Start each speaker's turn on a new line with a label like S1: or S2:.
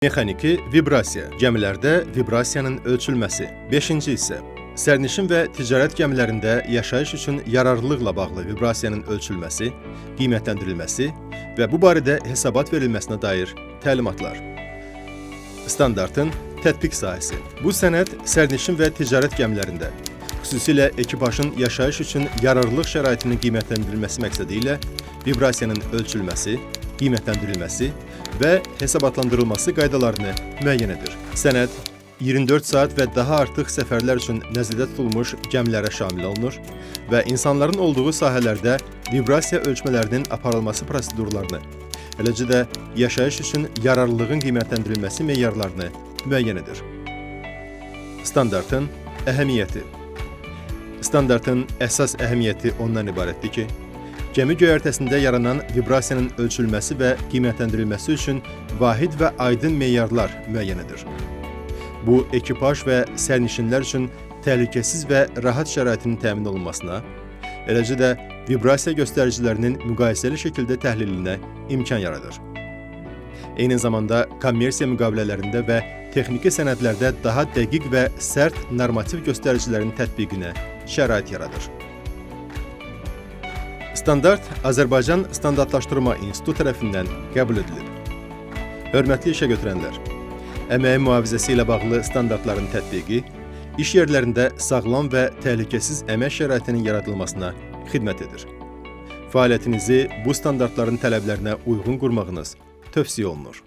S1: Mexaniki vibrasiya, gəmilərdə vibrasiyanın ölçülməsi. 5-ci hissə. Sərnişin və ticarət gəmilərində yaşayış üçün yararlılıqla bağlı vibrasiyanın ölçülməsi, qiymətləndirilməsi və bu barədə hesabat verilməsinə dair təlimatlar. Standartın tətbiq sahəsi. Bu sənəd sərnişin və ticarət gəmilərində, xüsusilə ekipajın yaşayış üçün yararlılıq şəraitinin qiymətləndirilməsi məqsədi ilə vibrasiyanın ölçülməsi, qiymətləndirilməsi və hesabatlandırılması qaydalarını müəyyən edir. Sənəd 24 saat və daha artıq səfərlər üçün nəzərdə tutulmuş gəmilərə şamil olunur və insanların olduğu sahələrdə vibrasiya ölçmələrinin aparılması prosedurlarını, eləcə də yaşayış üçün yararlılığın qiymətləndirilməsi meyarlarını müəyyən edir. Standartın əhəmiyyəti. Standartın əsas əhəmiyyəti ondan ibarətdir ki, gəmi göyərtəsində yaranan vibrasiyanın ölçülməsi və qiymətləndirilməsi üçün vahid və aydın meyarlar müəyyən edir. Bu, ekipaj və sərnişinlər üçün təhlükəsiz və rahat şəraitinin təmin olunmasına, eləcə də vibrasiya göstəricilərinin müqayisəli şəkildə təhlilinə imkan yaradır. Eyni zamanda kommersiya müqavilələrində və texniki sənədlərdə daha dəqiq və sərt normativ göstəricilərin tətbiqinə şərait yaradır. Standart Azərbaycan Standartlaşdırma İnstitutu tərəfindən qəbul edilir. Hörmətli işə götürənlər, əməyin mühafizəsi ilə bağlı standartların tətbiqi, iş yerlərində sağlam və təhlükəsiz əmək şəraitinin yaradılmasına xidmət edir. Fəaliyyətinizi bu standartların tələblərinə uyğun qurmağınız tövsiyə olunur.